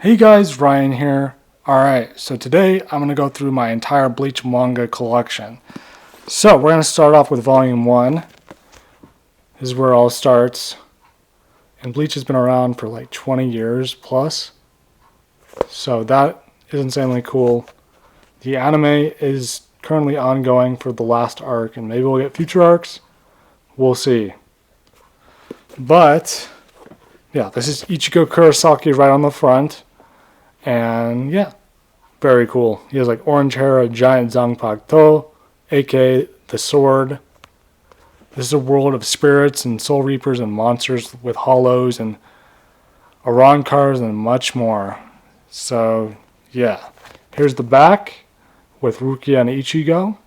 Hey guys, Ryan here. Alright, so today I'm going to go through my entire Bleach manga collection. So we're going to start off with volume 1. This is where it all starts. And Bleach has been around for like 20 years plus. So that is insanely cool. The anime is currently ongoing for the last arc, and maybe we'll get future arcs. We'll see. But, yeah, this is Ichigo Kurosaki right on the front. And yeah, very cool. He has like orange hair, a giant Zanpakuto, aka the sword. This is a world of spirits and soul reapers and monsters with hollows and Arankars and much more. So yeah, here's the back with Rukia and Ichigo.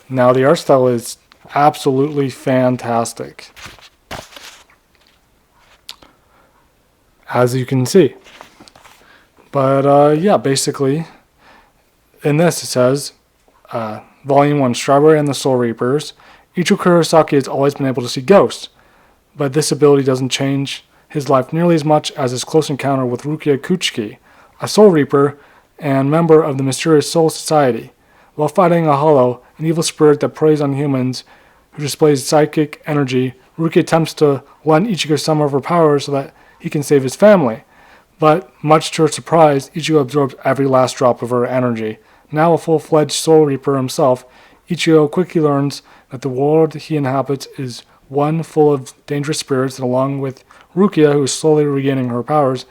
Now the art style is absolutely fantastic, as you can see. But yeah, basically, in this it says, Volume 1, Strawberry and the Soul Reapers. Ichigo Kurosaki has always been able to see ghosts, but this ability doesn't change his life nearly as much as his close encounter with Rukia Kuchiki, a Soul Reaper and member of the mysterious Soul Society. While fighting a hollow, an evil spirit that preys on humans who displays psychic energy, Rukia attempts to lend Ichigo some of her powers so that he can save his family. But, much to her surprise, Ichigo absorbs every last drop of her energy. Now a full-fledged Soul Reaper himself, Ichigo quickly learns that the world he inhabits is one full of dangerous spirits, and along with Rukia, who is slowly regaining her powers,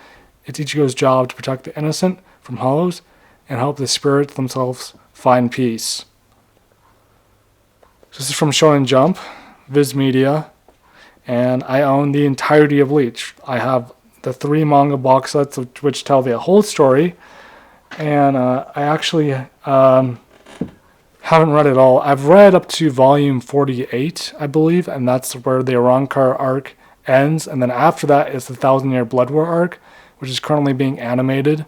it's Ichigo's job to protect the innocent from hollows and help the spirits themselves find peace. So this is from Shonen Jump, Viz Media, and I own the entirety of Bleach. I have the 3 manga box sets which tell the whole story, and I actually haven't read it all. I've read up to volume 48, I believe, and that's where the Arankar arc ends, and then after that is the 1,000-Year Blood War arc, which is currently being animated.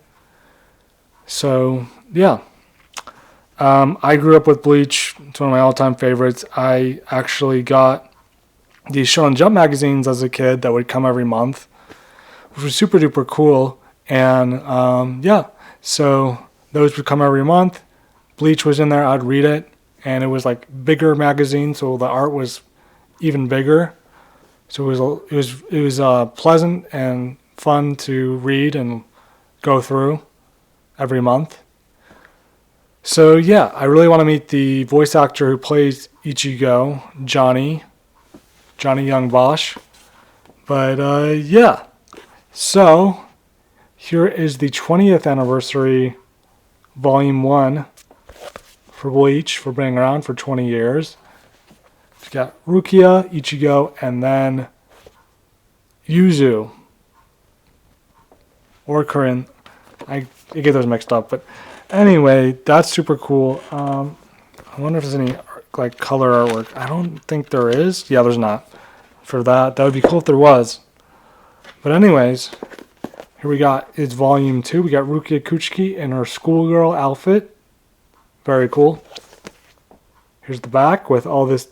So, yeah. I grew up with Bleach. It's one of my all-time favorites. I actually got these Shonen Jump magazines as a kid that would come every month, which was super duper cool. And yeah, so those would come every month. Bleach was in there, I'd read it, and it was like bigger magazine, so the art was even bigger. So it was pleasant and fun to read and go through every month. So yeah, I really want to meet the voice actor who plays Ichigo, Johnny Young Bosch. But yeah. So, here is the 20th anniversary, Volume 1, for Bleach, for being around for 20 years. We've got Rukia, Ichigo, and then Yuzu. Or Kurin. I get those mixed up, but anyway, that's super cool. I wonder if there's any like color artwork. I don't think there is. Yeah, there's not. For that would be cool if there was. But anyways, here we got is volume 2. We got Rukia Kuchiki in her schoolgirl outfit. Very cool. Here's the back with all this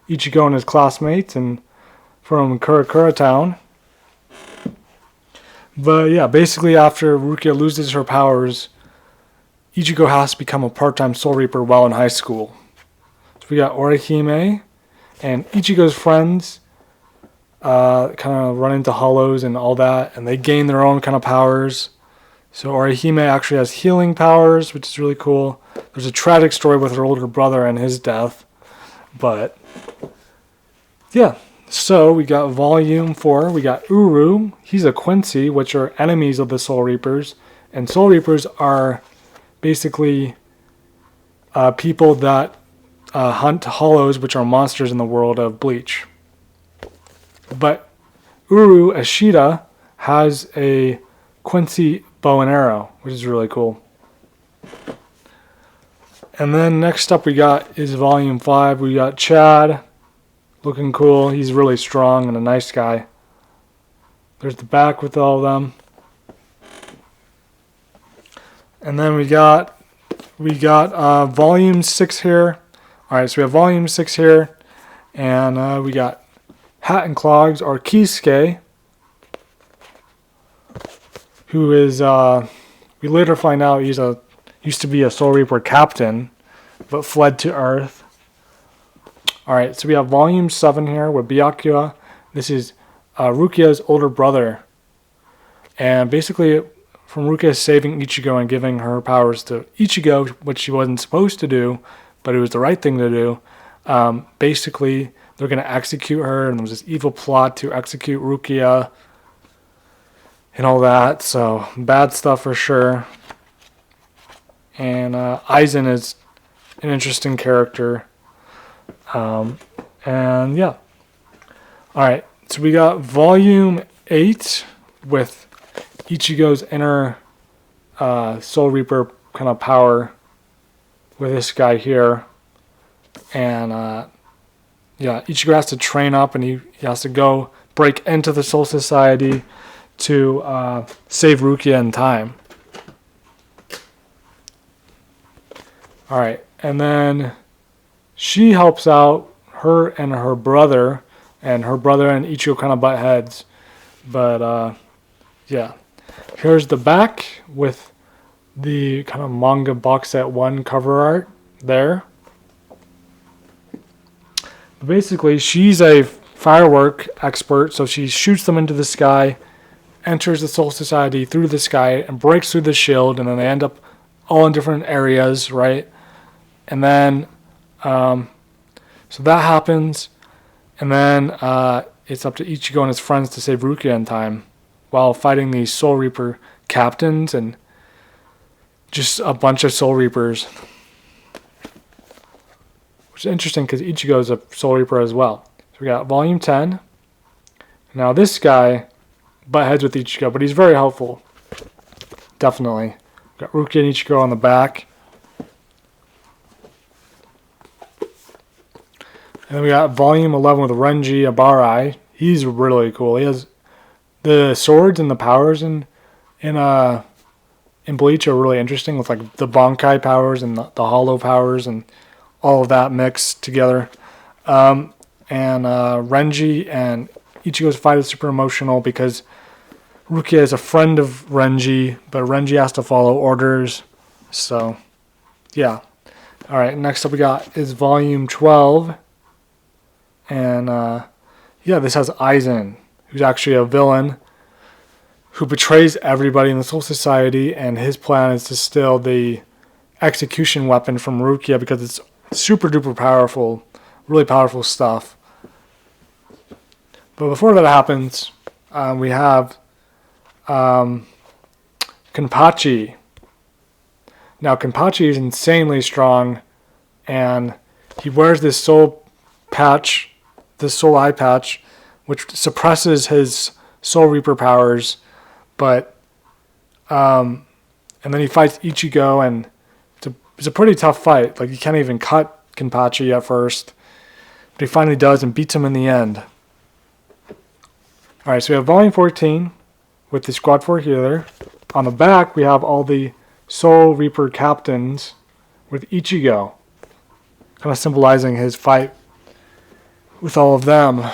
Ichigo and his classmates and from Kurakura Town. But yeah, basically after Rukia loses her powers, Ichigo has to become a part-time Soul Reaper while in high school. So we got Orihime and Ichigo's friends kind of run into hollows and all that, and they gain their own kind of powers. So Orihime actually has healing powers, which is really cool. There's a tragic story with her older brother and his death. But yeah, so we got volume 4. We got Uru. He's a Quincy, which are enemies of the Soul Reapers. And Soul Reapers are basically people that hunt hollows, which are monsters in the world of Bleach. But Uru Ashita has a Quincy bow and arrow, which is really cool. And then next up we got is volume 5. We got Chad, looking cool. He's really strong and a nice guy. There's the back with all of them. And then we got volume 6 here. Alright, so we have volume 6 here. And we got Hat and Clogs, or Kisuke. who is, we later find out used to be a Soul Reaper captain, but fled to Earth. Alright, so we have Volume 7 here with Byakuya. This is Rukia's older brother. And basically, from Rukia saving Ichigo and giving her powers to Ichigo, which she wasn't supposed to do, but it was the right thing to do, basically, they're going to execute her, and there was this evil plot to execute Rukia and all that. So, bad stuff for sure. And Aizen is an interesting character. And yeah. Alright, so we got Volume 8 with Ichigo's inner Soul Reaper kind of power with this guy here. And yeah, Ichigo has to train up, and he has to go break into the Soul Society to save Rukia in time. Alright, and then she helps out her and her brother and Ichigo kind of butt heads. But yeah, here's the back with the kind of manga box set 1 cover art there. Basically, she's a firework expert, so she shoots them into the sky, enters the Soul Society through the sky, and breaks through the shield, and then they end up all in different areas, right? And then, so that happens, and then it's up to Ichigo and his friends to save Rukia in time, while fighting these Soul Reaper captains and just a bunch of Soul Reapers. Which is interesting because Ichigo is a Soul Reaper as well. So we got Volume 10. Now this guy butt heads with Ichigo, but he's very helpful. Definitely. We got Rukia and Ichigo on the back. And then we got Volume 11 with Renji Abarai. He's really cool. He has the swords and the powers in Bleach are really interesting, with like the Bankai powers and the Hollow powers and all of that mixed together. And Renji and Ichigo's fight is super emotional because Rukia is a friend of Renji, but Renji has to follow orders. So, yeah. Alright, next up we got is Volume 12. And, yeah, this has Aizen, who's actually a villain who betrays everybody in the Soul Society, and his plan is to steal the execution weapon from Rukia because it's super duper powerful, really powerful stuff. But before that happens, we have Kenpachi. Now, Kenpachi is insanely strong, and he wears this soul patch, this soul eye patch, which suppresses his Soul Reaper powers. But, and then he fights Ichigo, and it's a pretty tough fight. Like, you can't even cut Kenpachi at first, but he finally does and beats him in the end. Alright, so we have Volume 14 with the Squad 4 healer. On the back, we have all the Soul Reaper captains with Ichigo, kind of symbolizing his fight with all of them.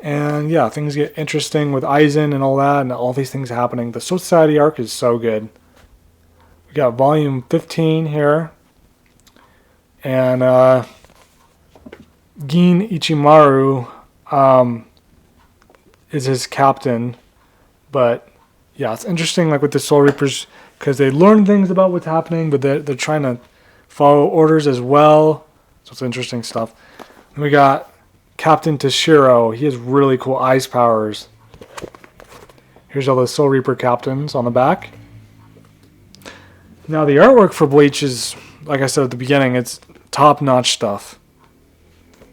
And yeah, things get interesting with Aizen and all that, and all these things happening. The Soul Society arc is so good. We got Volume 15 here. And Gin Ichimaru is his captain. But yeah, it's interesting, like with the Soul Reapers, because they learn things about what's happening, but they're trying to follow orders as well. So it's interesting stuff. And we got Captain Toshiro. He has really cool ice powers. Here's all the Soul Reaper captains on the back. Now the artwork for Bleach is, like I said at the beginning, it's top-notch stuff.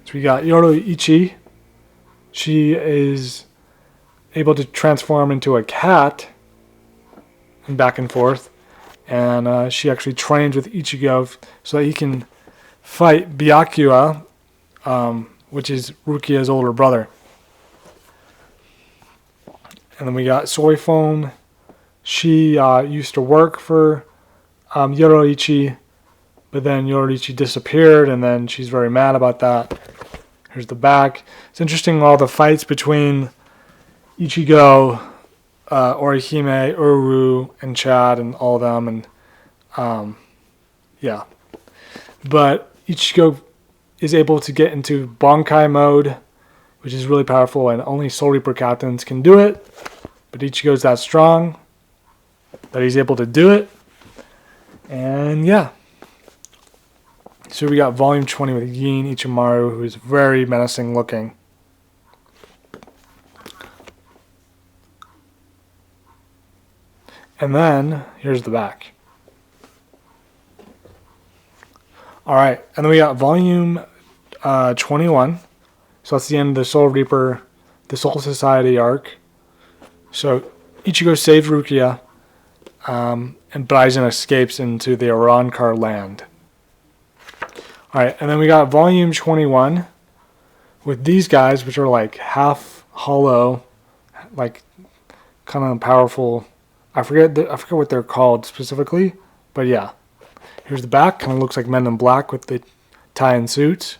So we got Yoroichi. She is able to transform into a cat and back and forth. And she actually trains with Ichigo so that he can fight Byakuya, which is Rukia's older brother. And then we got Soifon. She used to work for Yoroichi, but then Yoroichi disappeared, and then she's very mad about that. Here's the back. It's interesting, all the fights between Ichigo Orihime, Uru, and Chad, and all of them, and yeah. But Ichigo is able to get into Bankai mode, which is really powerful, and only Soul Reaper captains can do it. But Ichigo's that strong that he's able to do it. And yeah. So we got Volume 20 with Yin Ichimaru, who is very menacing looking. And then, here's the back. Alright, and then we got Volume 21. So that's the end of the Soul Reaper, the Soul Society arc. So Ichigo saved Rukia, and Baizen escapes into the Arrancar land. Alright, and then we got Volume 21 with these guys, which are like half hollow, like kind of powerful. I forget what they're called specifically, but yeah. Here's the back, kind of looks like Men in Black with the tie and suits.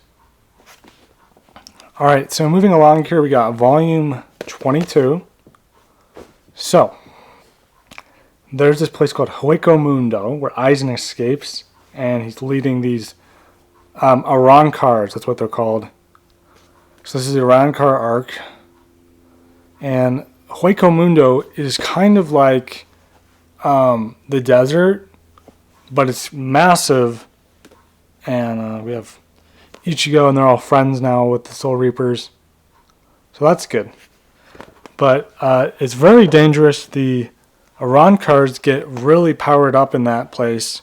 Alright, so moving along here, we got Volume 22. So, there's this place called Hueco Mundo, where Aizen escapes, and he's leading these Arrancars, that's what they're called. So this is the Arrancar arc. And Hueco Mundo is kind of like the desert, but it's massive. And we have Ichigo, and they're all friends now with the Soul Reapers. So that's good. But it's very dangerous. The Arrancars get really powered up in that place.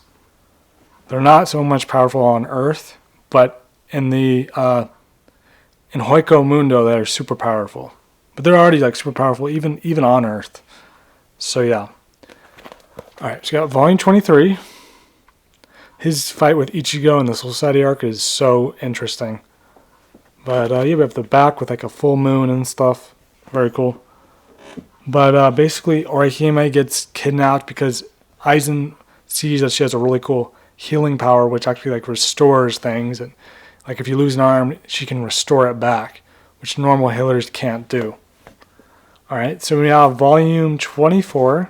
They're not so much powerful on Earth, but in the in Hueco Mundo they're super powerful. But they're already like super powerful even on Earth. So yeah. Alright, so we got Volume 23. His fight with Ichigo in the Soul Society arc is so interesting. But yeah, we have the back with like a full moon and stuff. Very cool. But basically, Orihime gets kidnapped because Aizen sees that she has a really cool healing power, which actually like restores things. And like if you lose an arm, she can restore it back, which normal healers can't do. Alright, so we have Volume 24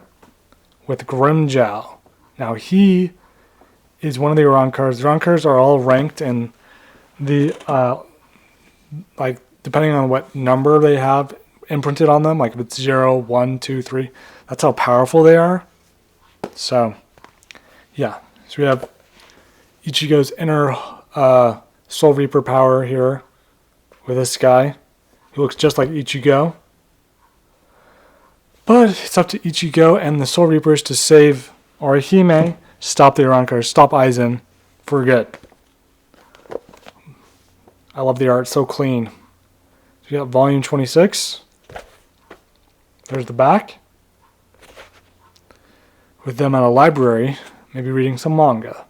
with Grimmjow. Now he is one of the Arrancars. The Arrancars are all ranked, and the like depending on what number they have imprinted on them, like if it's 0, 1, 2, 3, that's how powerful they are. So yeah, so we have Ichigo's inner Soul Reaper power here with this guy. He looks just like Ichigo. But it's up to Ichigo and the Soul Reapers to save Orihime, stop the Arrancars, stop Aizen for good. I love the art, so clean. So we got Volume 26. There's the back. With them at a library, maybe reading some manga.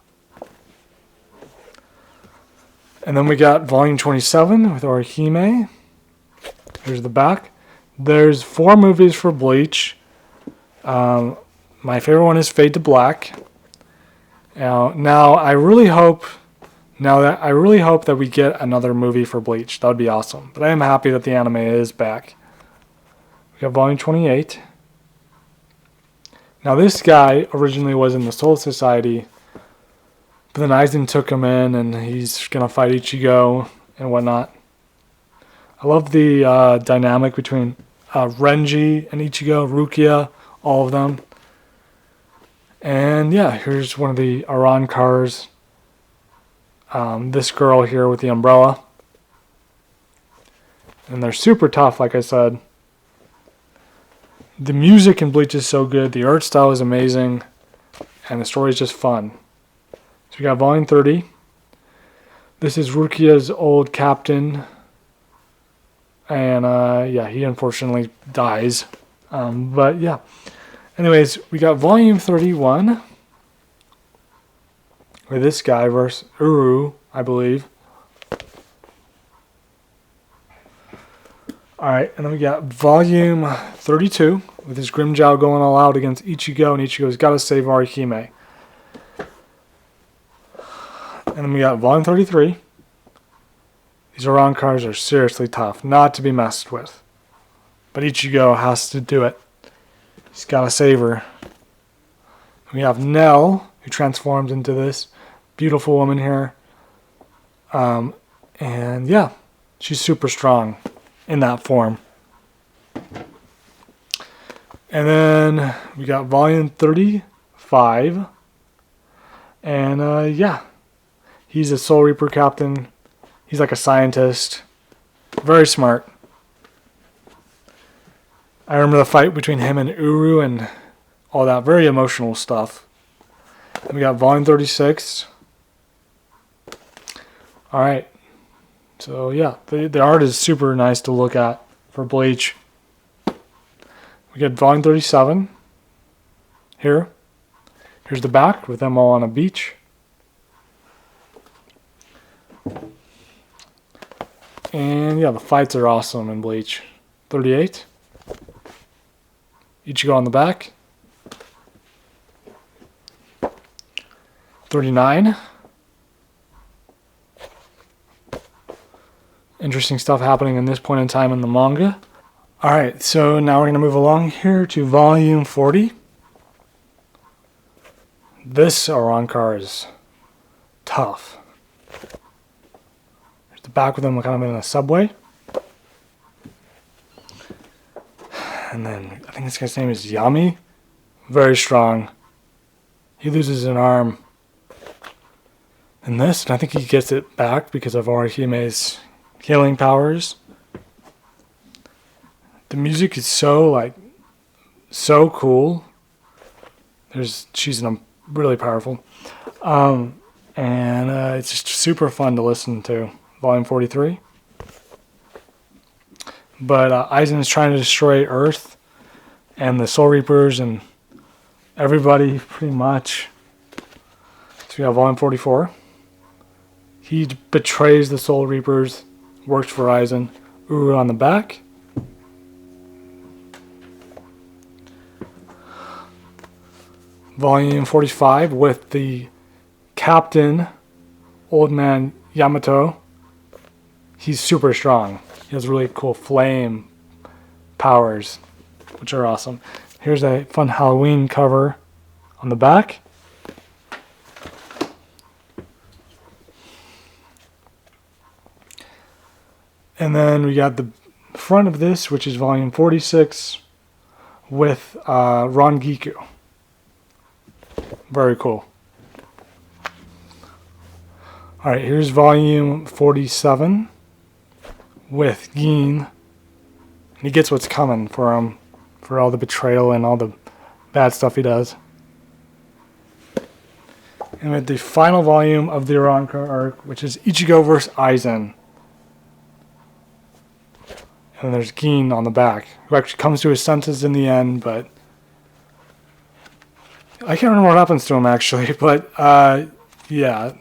And then we got Volume 27 with Orihime. Here's the back. There's 4 movies for Bleach. My favorite one is Fade to Black. Now I really hope that we get another movie for Bleach. That would be awesome. But I am happy that the anime is back. We got Volume 28. Now this guy originally was in the Soul Society, but then Aizen took him in, and he's gonna fight Ichigo and whatnot. I love the dynamic between Renji and Ichigo, Rukia, all of them. And yeah, here's one of the Arrancars. This girl here with the umbrella. And they're super tough, like I said. The music in Bleach is so good. The art style is amazing. And the story is just fun. So we got Volume 30. This is Rukia's old captain. And yeah, he unfortunately dies. But yeah. Anyways, we got Volume 31. With this guy versus Uru, I believe. Alright, and then we got Volume 32 with his Grimmjow going all out against Ichigo, and Ichigo's got to save Orihime. And then we got Volume 33. These Arrancars are seriously tough, not to be messed with. But Ichigo has to do it. He's got to save her. We have Nell, who transforms into this beautiful woman here. And yeah, she's super strong in that form. And then we got volume 35. And yeah, he's a Soul Reaper captain. He's like a scientist. Very smart. I remember the fight between him and Uru and all that. Very emotional stuff. And we got volume 36. Alright. So yeah, the art is super nice to look at for Bleach. We get volume 37 here. Here's the back with them all on a beach. And yeah, the fights are awesome in Bleach. 38. Ichigo on the back. 39. Interesting stuff happening in this point in time in the manga. Alright, so now we're going to move along here to volume 40. This Arrancar is tough. There's the back with him kind of in a subway. And then I think this guy's name is Yami. Very strong. He loses an arm in this, and I think he gets it back because of Orihime's healing powers. The music is so cool. She's really powerful. And it's just super fun to listen to. Volume 43. But Aizen is trying to destroy Earth and the Soul Reapers and everybody pretty much. So we have volume 44. He betrays the Soul Reapers, works for Aizen. Uru on the back. Volume 45 with the captain, Old Man Yamato. He's super strong. He has really cool flame powers, which are awesome. Here's a fun Halloween cover on the back. And then we got the front of this, which is volume 46 with Rangiku. Very cool. Alright, here's volume 47 with Gin. He gets what's coming for him, for all the betrayal and all the bad stuff he does. And with the final volume of the Arrancar arc, which is Ichigo vs. Aizen. And there's Gin on the back, who actually comes to his senses in the end, but I can't remember what happens to him actually, but yeah.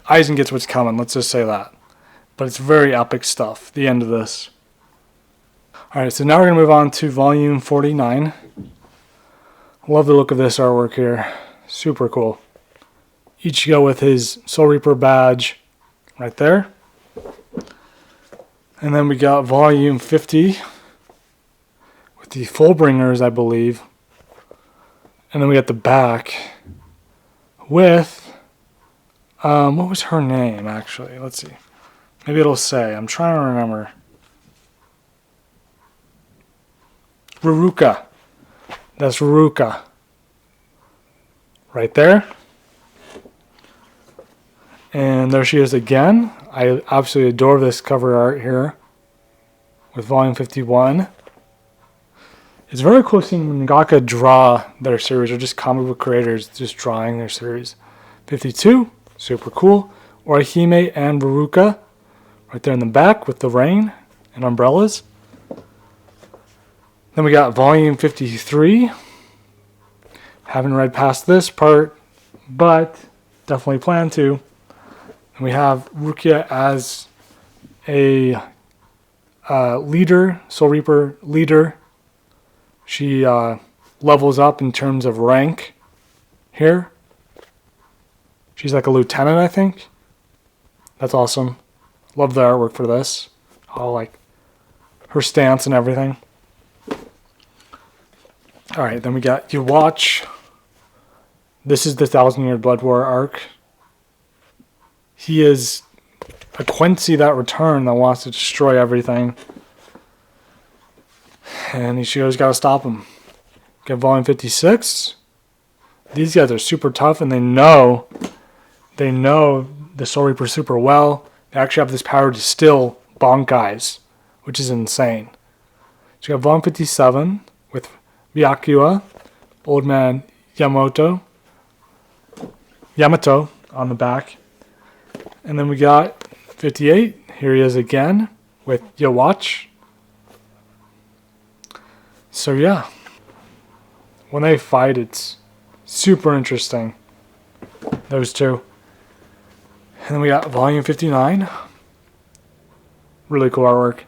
Aizen gets what's coming, let's just say that. But it's very epic stuff, the end of this. Alright, so now we're going to move on to volume 49. Love the look of this artwork here. Super cool. Ichigo with his Soul Reaper badge right there. And then we got volume 50 with the Fullbringers, I believe. And then we got the back with, what was her name actually? Let's see. Maybe it'll say. I'm trying to remember. Ruruka. That's Ruruka. Right there. And there she is again. I absolutely adore this cover art here with volume 51. It's very cool seeing mangaka draw their series, or just comic book creators just drawing their series. 52, super cool. Orihime and Ruruka right there in the back with the rain and umbrellas. Then we got volume 53. Haven't read past this part, but definitely plan to. And we have Rukia as a leader, Soul Reaper leader. She levels up in terms of rank here. She's like a lieutenant, I think. That's awesome. Love the artwork for this. All like her stance and everything. Alright, then we got You Watch. This is the 1,000-Year Blood War arc. He is a Quincy that returned that wants to destroy everything. And Ichigo's got to stop him. Get volume 56. These guys are super tough, and they know the Soul Reaper super well. They actually have this power to still bonk guys, which is insane. So you got volume 57 with Byakuya, Old Man Yamato on the back. And then we got 58. Here he is again with You Watch. So yeah, when they fight, it's super interesting. Those two. And then we got volume 59. Really cool artwork.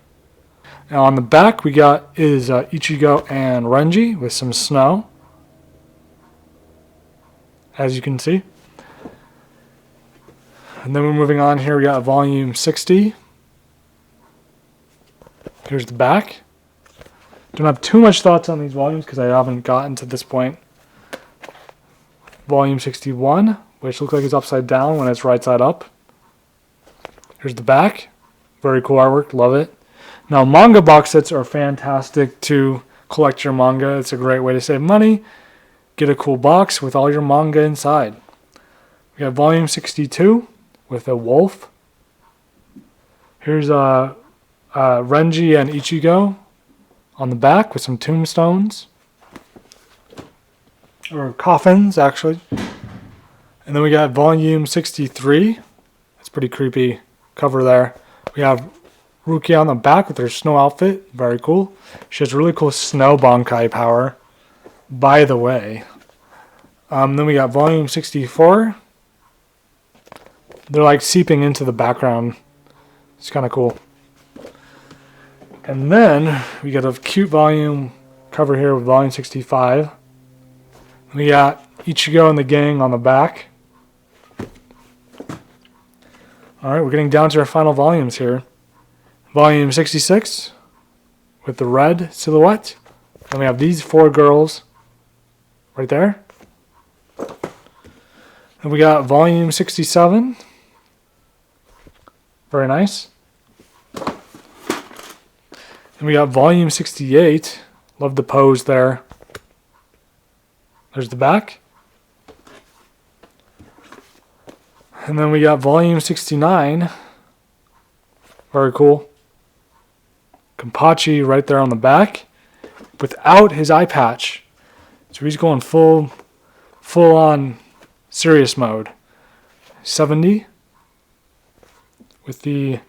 Now on the back we got is Ichigo and Renji with some snow. As you can see. And then we're moving on here. We got volume 60. Here's the back. Don't have too much thoughts on these volumes because I haven't gotten to this point. Volume 61, which looks like it's upside down when it's right side up. Here's the back. Very cool artwork. Love it. Now, manga box sets are fantastic to collect your manga. It's a great way to save money. Get a cool box with all your manga inside. We got volume 62 with a wolf. Here's Renji and Ichigo on the back with some tombstones. Or coffins, actually. And then we got volume 63. That's pretty creepy cover there. We have Rukia on the back with her snow outfit. Very cool. She has really cool snow Bankai power, by the way. Then we got volume 64. They're like seeping into the background. It's kind of cool. And then we got a cute volume cover here with volume 65. We got Ichigo and the gang on the back. Alright, we're getting down to our final volumes here. Volume 66 with the red silhouette. And we have these 4 girls right there. And we got volume 67. Very nice. And we got volume 68. Love the pose there. There's the back. And then we got volume 69. Very cool. Kenpachi right there on the back. Without his eye patch. So he's going full on serious mode. 70. With the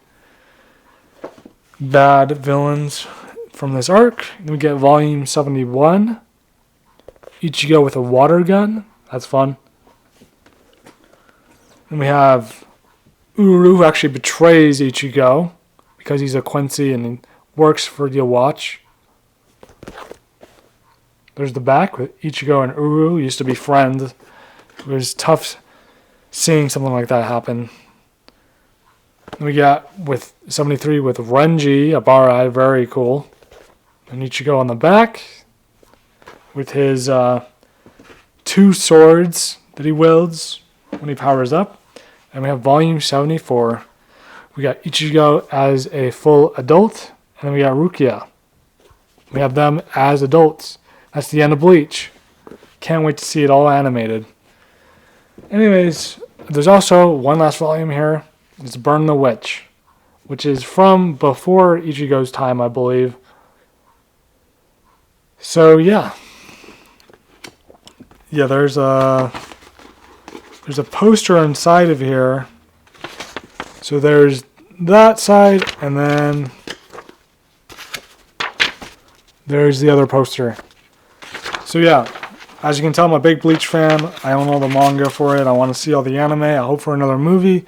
bad villains from this arc. Then we get volume 71. Ichigo with a water gun. That's fun. Then we have Uru, who actually betrays Ichigo because he's a Quincy and he works for You Watch. There's the back with Ichigo and Uru. Used to be friends. It was tough seeing something like that happen. Then we got with 73 with Renji, a Barai, very cool. And Ichigo on the back with his 2 swords that he wields when he powers up. And we have volume 74. We got Ichigo as a full adult. And then we got Rukia. We have them as adults. That's the end of Bleach. Can't wait to see it all animated. Anyways, there's also one last volume here. It's Burn the Witch, which is from before Ichigo's time, I believe. So yeah. Yeah, there's a poster inside of here. So there's that side, and then there's the other poster. So yeah, as you can tell, I'm a big Bleach fan. I own all the manga for it. I want to see all the anime. I hope for another movie.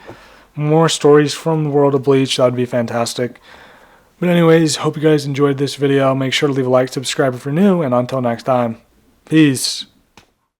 More stories from the world of Bleach. That would be fantastic. But anyways, hope you guys enjoyed this video. Make sure to leave a like, subscribe if you're new, and until next time, peace.